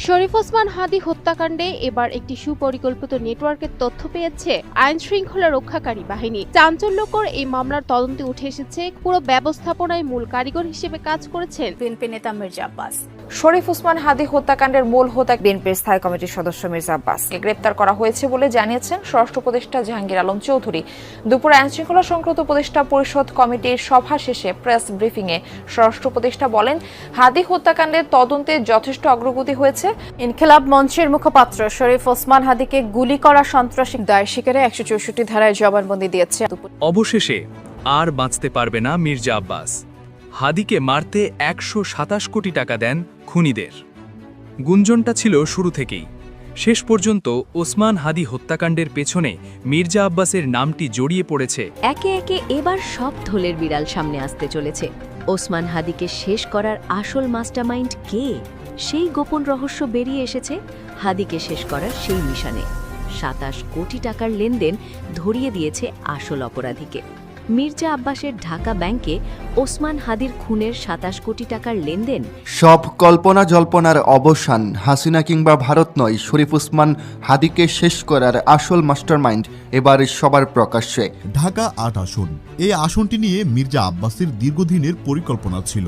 শরীফ ওসমান হাদি হত্যাকাণ্ডে এবার একটি সুপরিকল্পিত নেটওয়ার্কের তথ্য পেয়েছে আইন শৃঙ্খলা রক্ষাকারী বাহিনী। চাঞ্চল্যকর এই মামলার তদন্তে উঠে এসেছে পুরো ব্যবস্থাপনায় মূল কারিগর হিসেবে কাজ করেছেন বিএনপি নেতা মির্জা আব্বাস। শরীফ ওসমান হাদি হত্যাকাণ্ডের মূল হোতা বিএনপির স্থায়ী কমিটির সদস্য মির্জা আব্বাসকে গ্রেপ্তার করা হয়েছে বলে জানিয়েছেন স্বরাষ্ট্র উপদেষ্টা জাহাঙ্গীর আলম চৌধুরী। দুপুরে আইন শৃঙ্খলা সংক্রান্ত উপদেষ্টা পরিষদ কমিটির সভা শেষে প্রেস ব্রিফিংয়ে স্বরাষ্ট্র উপদেষ্টা বলেন, হাদি হত্যাকাণ্ডের তদন্তে যথেষ্ট অগ্রগতি হয়েছে। ইনকিলাব মঞ্চের মুখপাত্র শরীফ ওসমান হাদিকে গুলি করা সন্ত্রাসী দায় স্বীকারে 164 ধারায় জবানবন্দি দিয়েছে। অবশেষে আর বাঁচতে পারবে না মির্জা আব্বাস। হাদিকে মারতে 127 কোটি টাকা দেন খুনিদের। গুঞ্জনটা ছিল শুরু থেকেই। শেষ পর্যন্ত ওসমান হাদি হত্যাকাণ্ডের পেছনে মির্জা আব্বাসের নামটি জড়িয়ে পড়েছে। একে একে এবার সব ঢোলের বিড়াল সামনে আসতে চলেছে। ওসমান হাদিকে শেষ করার আসল মাস্টারমাইন্ড কে, সেই গোপন রহস্য বেরিয়ে এসেছে হাদিকে শেষ করার সেই মিশনে। 27 কোটি টাকার লেনদেন ধরিয়ে দিয়েছে আসল অপরাধীকে। মির্জা আব্বাসের ঢাকা ব্যাংকে ওসমান হাদির খুনের 27 কোটি টাকার লেনদেন। সব কল্পনা জল্পনার অবসান। হাসিনা কিংবা ভারত নয়, শরীফ ওসমান হাদিকে শেষ করার আসল মাস্টারমাইন্ড এবার সবার প্রকাশ্যে। ঢাকা ৮ আসন। এই আসনটি নিয়ে মির্জা আব্বাসের দীর্ঘদিনের পরিকল্পনা ছিল,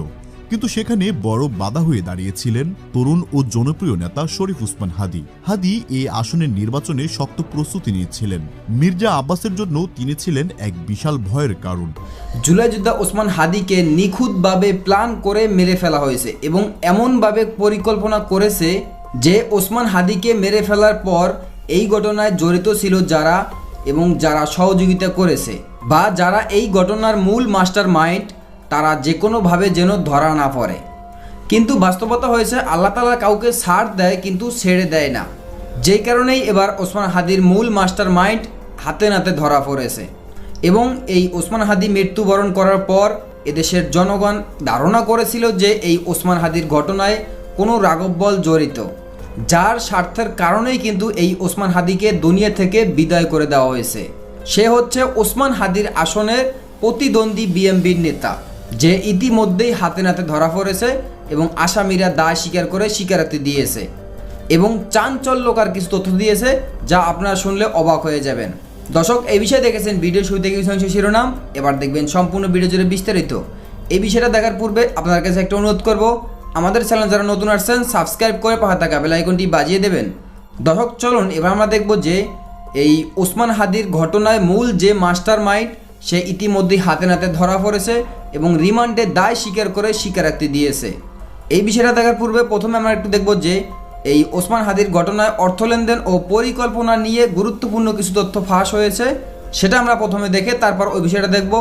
কিন্তু সেখানে বড় বাধা হয়ে দাঁড়িয়েছিলেন তরুণ ও জনপ্রিয় নেতা শরীফ ওসমান হাদি। হাদি এই আসনের নির্বাচনে শক্ত প্রস্তুতি নিয়েছিলেন। মির্জা আব্বাসের জন্য তিনি ছিলেন এক বিশাল ভয়ের কারণ। জুলাই যোদ্ধা ওসমান হাদিকে নিখুঁতভাবে প্ল্যান করে মেরে ফেলা হয়েছে এবং এমনভাবে পরিকল্পনা করেছে যে ওসমান হাদিকে মেরে ফেলার পর এই ঘটনায় জড়িত ছিল যারা এবং যারা সহযোগিতা করেছে বা যারা এই ঘটনার মূল মাস্টার মাইন্ড, তারা যে কোনোভাবে যেন ধরা না পড়ে। কিন্তু বাস্তবতা হয়েছে আল্লাহ তাআলা কাউকে ছাড় দেয় কিন্তু ছেড়ে দেয় না। যেই কারণেই এবার ওসমান হাদির মূল মাস্টার মাইন্ড হাতে নাতে ধরা পড়েছে এবং এই ওসমান হাদি মৃত্যুবরণ করার পর এদেশের জনগণ ধারণা করেছিল যে এই ওসমান হাদির ঘটনায় কোনো রাঘববোল জড়িত, যার স্বার্থের কারণেই কিন্তু এই ওসমান হাদিকে দুনিয়া থেকে বিদায় করে দেওয়া হয়েছে। সে হচ্ছে ওসমান হাদির আসনের প্রতিদ্বন্দ্বী বিএনপির নেতা, যে ইতিমধ্যেই হাতে নাতে ধরা পড়েছে এবং আসামিরা দায় স্বীকার করে স্বীকারোক্তি দিয়েছে এবং চাঞ্চল্যকর কিছু তথ্য দিয়েছে যা আপনারা শুনলে অবাক হয়ে যাবেন। দর্শক, এই বিষয়ে দেখেছেন ভিডিও শুরু থেকে কিছু অংশ শিরোনাম, এবার দেখবেন সম্পূর্ণ ভিডিও জুড়ে বিস্তারিত। এই বিষয়টা দেখার পূর্বে আপনার কাছে একটা অনুরোধ করব, আমাদের চ্যানেল যারা নতুন আসছেন সাবস্ক্রাইব করে পাশে থাকা বেল আইকনটি বাজিয়ে দেবেন। দর্শক চলুন এবার আমরা দেখব যে এই ওসমান হাদির ঘটনায় মূল যে মাস্টার মাইন্ড সে ইতিমধ্যেই হাতে নাতে ধরা পড়েছে এবং রিমান্ডে দায় স্বীকার করে স্বীকারোক্তি দিয়েছে। এই বিষয়টা দেখার পূর্বে প্রথমে আমরা একটু দেখব যে এই ওসমান হাদির ঘটনায় অর্থ লেনদেন ও পরিকল্পনা নিয়ে গুরুত্বপূর্ণ কিছু তথ্য ফাঁস হয়েছে, সেটা আমরা প্রথমে দেখে তারপর ওই বিষয়টা দেখব।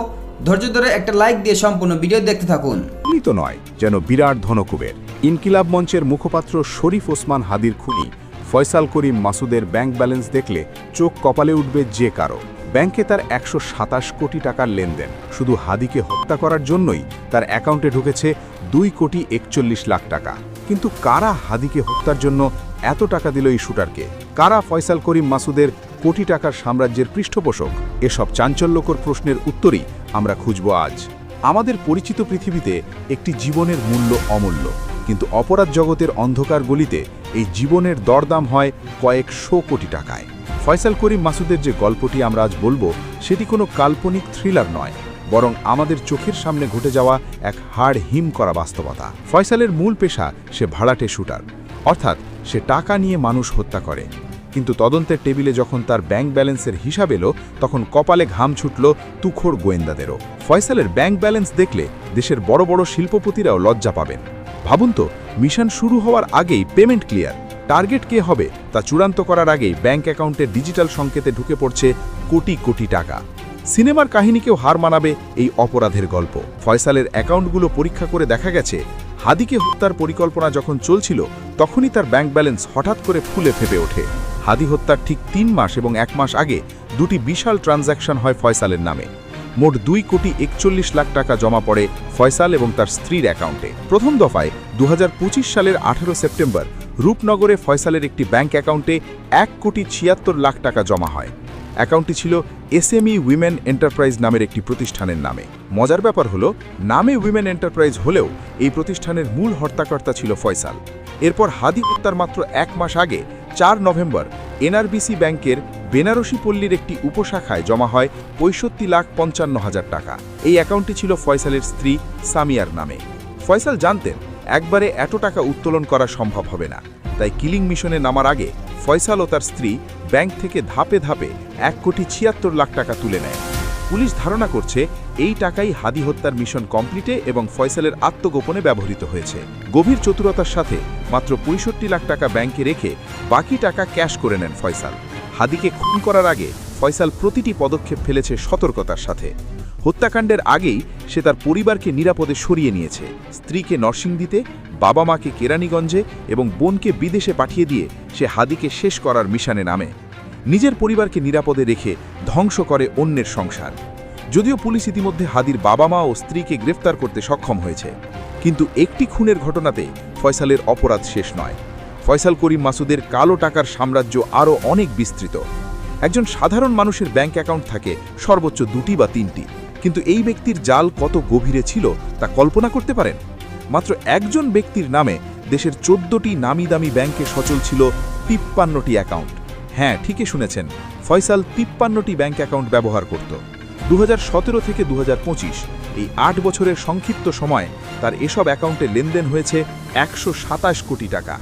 ধৈর্য ধরে একটা লাইক দিয়ে সম্পূর্ণ ভিডিও দেখতে থাকুন। তো নয় যেন বিরাট ধনকুবের। ইনকিলাব মঞ্চের মুখপাত্র শরীফ ওসমান হাদির খুনি ফয়সাল করিম মাসুদের ব্যাংক ব্যালেন্স দেখলে চোখ কপালে উঠবে যে কারো। ব্যাংকে তার 127 কোটি টাকার লেনদেন। শুধু হাদিকে হত্যা করার জন্যই তার অ্যাকাউন্টে ঢুকেছে 2,41,00,000 টাকা। কিন্তু কারা হাদিকে হত্যার জন্য এত টাকা দিল এই শুটারকে? কারা ফয়সাল করিম মাসুদের কোটি টাকার সাম্রাজ্যের পৃষ্ঠপোষক? এসব চাঞ্চল্যকর প্রশ্নের উত্তরই আমরা খুঁজব আজ। আমাদের পরিচিত পৃথিবীতে একটি জীবনের মূল্য অমূল্য, কিন্তু অপরাধ জগতের অন্ধকার গলিতে এই জীবনের দরদাম হয় কয়েকশো কোটি টাকায়। ফয়সাল করিম মাসুদের যে গল্পটি আমরা আজ বলবো সেটি কোনো কাল্পনিক থ্রিলার নয়, বরং আমাদের চোখের সামনে ঘটে যাওয়া এক হাড় হিম করা বাস্তবতা। ফয়সালের মূল পেশা সে ভাড়াটে শুটার, অর্থাৎ সে টাকা নিয়ে মানুষ হত্যা করে। কিন্তু তদন্তের টেবিলে যখন তার ব্যাংক ব্যালেন্সের হিসাব এলো তখন কপালে ঘাম ছুটল তুখোড় গোয়েন্দাদেরও। ফয়সালের ব্যাংক ব্যালেন্স দেখলে দেশের বড় বড় শিল্পপতিরাও লজ্জা পাবেন। ভাবুন তো, মিশন শুরু হওয়ার আগেই পেমেন্ট ক্লিয়ার, টার্গেট কে হবে তা চূড়ান্ত করার আগেই ব্যাংক অ্যাকাউন্টের ডিজিটাল সংকেতে ঢুকে পড়ছে কোটি কোটি টাকা। সিনেমার কাহিনীকেও হার মানাবে এই অপরাধের গল্প। ফয়সালের অ্যাকাউন্টগুলো পরীক্ষা করে দেখা গেছে হাদিকে হত্যার পরিকল্পনা যখন চলছিল তখনই তার ব্যাংক ব্যালেন্স হঠাৎ করে ফুলে ফেপে ওঠে। হাদি হত্যার ঠিক 3 মাস এবং 1 মাস আগে দুটি বিশাল ট্রানজ্যাকশন হয় ফয়সালের নামে। মোট 2,41,00,000 টাকা জমা পড়ে ফয়সাল এবং তার স্ত্রীর অ্যাকাউন্টে। প্রথম দফায় 2025 সালের 18 সেপ্টেম্বর রূপনগরে ফয়সালের একটি ব্যাংক অ্যাকাউন্টে 1,76,00,000 টাকা জমা হয়। অ্যাকাউন্টটি ছিল এসএমই উইমেন এন্টারপ্রাইজ নামের একটি প্রতিষ্ঠানের নামে। মজার ব্যাপার হলো, নামে উইমেন এন্টারপ্রাইজ হলেও এই প্রতিষ্ঠানের মূল হর্তাকর্তা ছিল ফয়সাল। এরপর হাদি হত্যার মাত্র 1 মাস আগে 4 নভেম্বর এনআরবিসি ব্যাংকের বেনারসি পল্লীর একটি উপশাখায় জমা হয় 65,55,000 টাকা। এই অ্যাকাউন্টটি ছিল ফয়সালের স্ত্রী সামিয়ার নামে। ফয়সাল জানতেন একবারে এত টাকা উত্তোলন করা সম্ভব হবে না, তাই কিলিং মিশনে নামার আগে ফয়সাল ও তার স্ত্রী ব্যাংক থেকে ধাপে ধাপে 1,76,00,000 টাকা তুলে নেয়। পুলিশ ধারণা করছে এই টাকাই হাদি হত্যার মিশন কমপ্লিটে এবং ফয়সালের আত্মগোপনে ব্যবহৃত হয়েছে। গভীর চতুরতার সাথে মাত্র 65 লাখ টাকা ব্যাংকে রেখে বাকি টাকা ক্যাশ করে নেন ফয়সাল। হাদিকে খুন করার আগে ফয়সাল প্রতিটি পদক্ষেপ ফেলেছে সতর্কতার সাথে। হত্যাকাণ্ডের আগেই সে তার পরিবারকে নিরাপদে সরিয়ে নিয়েছে। স্ত্রীকে নরসিংদীতে, বাবা মাকে কেরানীগঞ্জে এবং বোনকে বিদেশে পাঠিয়ে দিয়ে সে হাদিকে শেষ করার মিশনে নামে। নিজের পরিবারকে নিরাপদে রেখে ধ্বংস করে অন্যের সংসার। যদিও পুলিশ ইতিমধ্যে হাদির বাবা মা ও স্ত্রীকে গ্রেফতার করতে সক্ষম হয়েছে, কিন্তু একটি খুনের ঘটনাতে ফয়সালের অপরাধ শেষ নয়। ফয়সাল করিম মাসুদের কালো টাকার সাম্রাজ্য আরও অনেক বিস্তৃত। একজন সাধারণ মানুষের ব্যাংক অ্যাকাউন্ট থাকে সর্বোচ্চ 2টি বা 3টি, কিন্তু এই ব্যক্তির জাল কত গভীরে ছিল তা কল্পনা করতে পারেন? মাত্র একজন ব্যক্তির নামে দেশের 14টি নামি দামি ব্যাংকে সচল ছিল 53টি অ্যাকাউন্ট। হ্যাঁ, ঠিকই শুনেছেন, ফয়সাল 53টি ব্যাংক অ্যাকাউন্ট ব্যবহার করত। 2017 থেকে 2025 এই 8 বছরের সংক্ষিপ্ত সময় তার এসব অ্যাকাউন্টে লেনদেন হয়েছে 127 কোটি টাকা।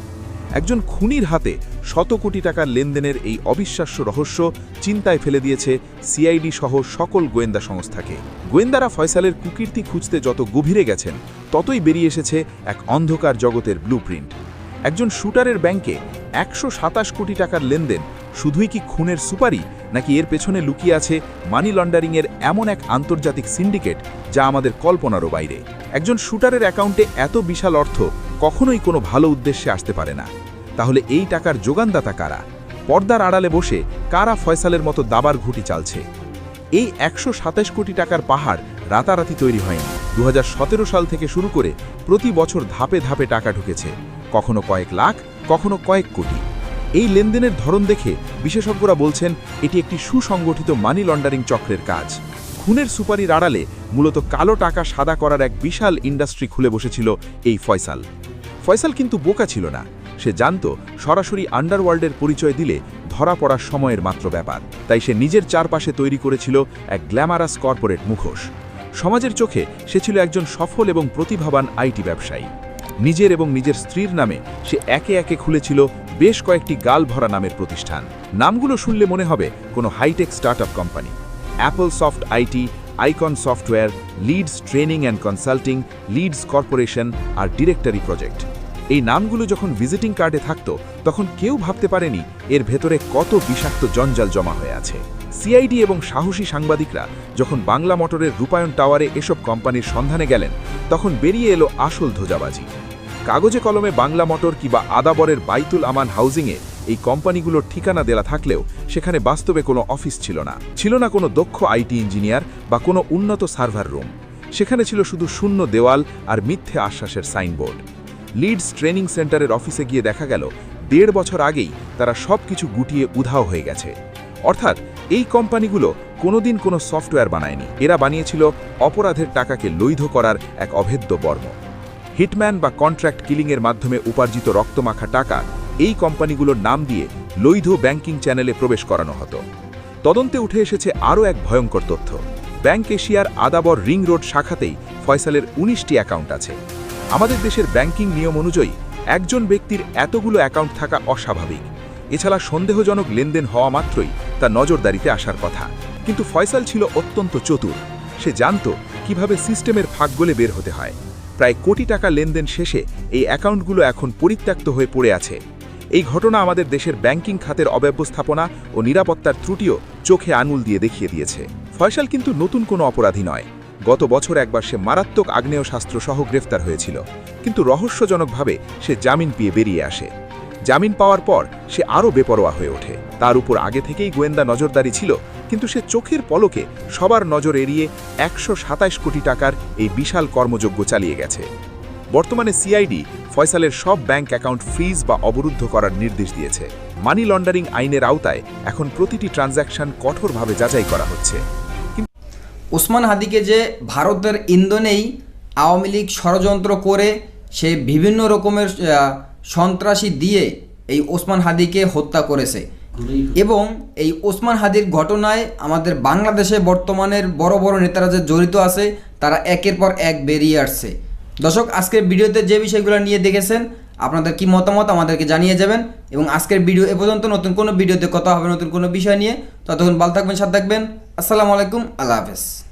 একজন খুনির হাতে 100 কোটি টাকার লেনদেনের এই অবিশ্বাস্য রহস্য চিন্তায় ফেলে দিয়েছে সিআইডি সহ সকল গোয়েন্দা সংস্থাকে। গোয়েন্দারা ফয়সালের কুকীর্তি খুঁজতে যত গভীরে গেছেন, ততই বেরিয়ে এসেছে এক অন্ধকার জগতের ব্লুপ্রিন্ট। একজন শুটারের ব্যাংকে 127 কোটি টাকার লেনদেন শুধুই কি খুনের সুপারি, নাকি এর পেছনে লুকিয়ে আছে মানি লন্ডারিংয়ের এমন এক আন্তর্জাতিক সিন্ডিকেট যা আমাদের কল্পনারও বাইরে? একজন শুটারের অ্যাকাউন্টে এত বিশাল অর্থ কখনোই কোনো ভালো উদ্দেশ্যে আসতে পারে না। তাহলে এই টাকার যোগানদাতা কারা? পর্দার আড়ালে বসে কারা ফয়সালের মতো দাবার ঘুঁটি চালছে? এই 127 কোটি টাকার পাহাড় রাতারাতি তৈরি হয়নি। 2017 সাল থেকে শুরু করে প্রতি বছর ধাপে ধাপে টাকা ঢুকেছে, কখনো কয়েক লাখ, কখনো কয়েক কোটি। এই লেনদেনের ধরন দেখে বিশেষজ্ঞরা বলছেন এটি একটি সুসংগঠিত মানি লন্ডারিং চক্রের কাজ। খুনের সুপারির আড়ালে মূলত কালো টাকা সাদা করার এক বিশাল ইন্ডাস্ট্রি খুলে বসেছিল এই ফয়সাল। ফয়সাল কিন্তু বোকা ছিল না। সে জানত সরাসরি আন্ডারওয়ার্ল্ডের পরিচয় দিলে ধরা পড়ার সময়ের মাত্র ব্যাপার। তাই সে নিজের চারপাশে তৈরি করেছিল এক গ্ল্যামারাস কর্পোরেট মুখোশ। সমাজের চোখে সে ছিল একজন সফল এবং প্রতিভাবান আইটি ব্যবসায়ী। নিজের এবং নিজের স্ত্রীর নামে সে একে একে খুলেছিল বেশ কয়েকটি গাল ভরা নামের প্রতিষ্ঠান। নামগুলো শুনলে মনে হবে কোনো hi tech startup company: Apple Soft IT, Icon Software, Leads Training and Consulting, Leads Corporation আর ডিরেক্টরি প্রজেক্ট। এই নামগুলো যখন ভিজিটিং কার্ডে থাকত, তখন কেউ ভাবতে পারেনি এর ভেতরে কত বিষাক্ত জঞ্জাল জমা হয়ে আছে। সিআইডি এবং সাহসী সাংবাদিকরা যখন বাংলা মোটরের রূপায়ণ টাওয়ারে এসব কোম্পানির সন্ধানে গেলেন, তখন বেরিয়ে এলো আসল ধোঁজাবাজি। কাগজে কলমে বাংলা মোটর কিংবা আদাবরের বাইতুল আমান হাউজিংয়ে এই কোম্পানিগুলোর ঠিকানা দেওয়া থাকলেও সেখানে বাস্তবে কোনো অফিস ছিল না। ছিল না কোনো দক্ষ আইটি ইঞ্জিনিয়ার বা কোনো উন্নত সার্ভার রুম। সেখানে ছিল শুধু শূন্য দেওয়াল আর মিথ্যে আশ্বাসের সাইনবোর্ড। লিডস ট্রেনিং সেন্টারের অফিসে গিয়ে দেখা গেল 1.5 বছর আগেই তারা সব কিছু গুটিয়ে উধাও হয়ে গেছে। অর্থাৎ এই কোম্পানিগুলো কোনোদিন কোনো সফটওয়্যার বানায়নি। এরা বানিয়েছিল অপরাধের টাকাকে বৈধ করার এক অভেদ্য বর্ম। হিটম্যান বা কন্ট্রাক্ট কিলিংয়ের মাধ্যমে উপার্জিত রক্তমাখা টাকা এই কোম্পানিগুলোর নাম দিয়ে বৈধ ব্যাংকিং চ্যানেলে প্রবেশ করানো হতো। তদন্তে উঠে এসেছে আরও এক ভয়ঙ্কর তথ্য। ব্যাংক এশিয়ার আদাবর রিং রোড শাখাতেই ফয়সালের 19টি অ্যাকাউন্ট আছে। আমাদের দেশের ব্যাংকিং নিয়ম অনুযায়ী একজন ব্যক্তির এতগুলো অ্যাকাউন্ট থাকা অস্বাভাবিক। এছাড়া সন্দেহজনক লেনদেন হওয়া মাত্রই তা নজরদারিতে আসার কথা। কিন্তু ফয়সাল ছিল অত্যন্ত চতুর। সে জানত কিভাবে সিস্টেমের ফাঁক গলে বের হতে হয়। প্রায় কোটি টাকা লেনদেন শেষে এই অ্যাকাউন্টগুলো এখন পরিত্যক্ত হয়ে পড়ে আছে। এই ঘটনা আমাদের দেশের ব্যাংকিং খাতের অব্যবস্থাপনা ও নিরাপত্তার ত্রুটিও চোখে আঙুল দিয়ে দেখিয়ে দিয়েছে। ফয়সাল কিন্তু নতুন কোনো অপরাধী নয়। গত বছর একবার সে মারাত্মক আগ্নেয়শাস্ত্র সহ গ্রেফতার হয়েছিল, কিন্তু রহস্যজনকভাবে সে জামিন পেয়ে বেরিয়ে আসে। জামিন পাওয়ার পর সে আরও বেপরোয়া হয়ে ওঠে। তার উপর আগে থেকেই গোয়েন্দা নজরদারি ছিল, কিন্তু সে চোখের পলকে সবার নজর এড়িয়ে 127 কোটি টাকার এই বিশাল কর্মযজ্ঞ চালিয়ে গেছে। বর্তমানে সিআইডি ফয়সালের সব ব্যাংক অ্যাকাউন্ট ফ্রিজ বা অবরুদ্ধ করার নির্দেশ দিয়েছে। মানি লন্ডারিং আইনের আওতায় এখন প্রতিটি ট্রানজ্যাকশন কঠোরভাবে যাচাই করা হচ্ছে। ওসমান হাদিকে যে ভারতের ইন্ধনেই আওয়ামী লীগ ষড়যন্ত্র করে সে বিভিন্ন রকমের সন্ত্রাসী দিয়ে এই ওসমান হাদিকে হত্যা করেছে এবং এই ওসমান হাদির ঘটনায় আমাদের বাংলাদেশে বর্তমানের বড় বড় নেতারা যে জড়িত আছে তারা একের পর এক বেরিয়ে আসছে। দর্শক, আজকের ভিডিওতে যে বিষয়গুলো নিয়ে দেখেছেন আপনাদের কি মতামত আমাদেরকে জানিয়ে যাবেন এবং আজকের ভিডিও এ পর্যন্ত। নতুন কোনো ভিডিওতে কথা হবে নতুন কোনো বিষয় নিয়ে। ততক্ষণ ভালো থাকবেন, সাথে থাকবেন। আসসালামু আলাইকুম, আল্লাহ হাফেজ।